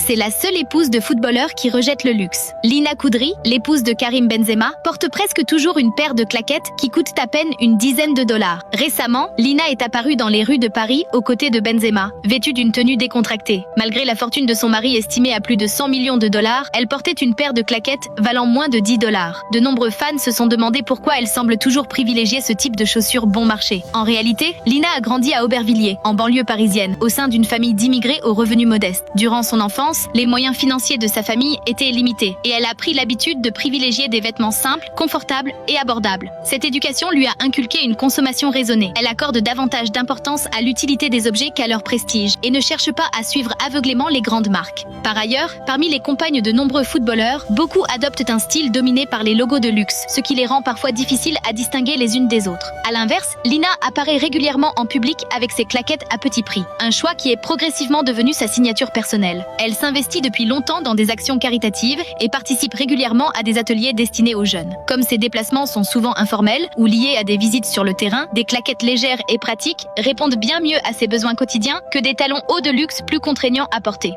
C'est la seule épouse de footballeur qui rejette le luxe. Lina Koudry, l'épouse de Karim Benzema, porte presque toujours une paire de claquettes qui coûtent à peine une dizaine de dollars. Récemment, Lina est apparue dans les rues de Paris aux côtés de Benzema, vêtue d'une tenue décontractée. Malgré la fortune de son mari estimée à plus de 100 millions de dollars, elle portait une paire de claquettes valant moins de 10 dollars. De nombreux fans se sont demandé pourquoi elle semble toujours privilégier ce type de chaussures bon marché. En réalité, Lina a grandi à Aubervilliers, en banlieue parisienne, au sein d'une famille d'immigrés aux revenus modestes. Durant son enfance, les moyens financiers de sa famille étaient limités et elle a pris l'habitude de privilégier des vêtements simples, confortables et abordables. Cette éducation lui a inculqué une consommation raisonnée. Elle accorde davantage d'importance à l'utilité des objets qu'à leur prestige et ne cherche pas à suivre aveuglément les grandes marques. Par ailleurs, parmi les compagnes de nombreux footballeurs, beaucoup adoptent un style dominé par les logos de luxe, ce qui les rend parfois difficiles à distinguer les unes des autres. À l'inverse, Lina apparaît régulièrement en public avec ses claquettes à petit prix, un choix qui est progressivement devenu sa signature personnelle. Elle s'investit depuis longtemps dans des actions caritatives et participe régulièrement à des ateliers destinés aux jeunes. Comme ses déplacements sont souvent informels ou liés à des visites sur le terrain, des claquettes légères et pratiques répondent bien mieux à ses besoins quotidiens que des talons hauts de luxe plus contraignants à porter.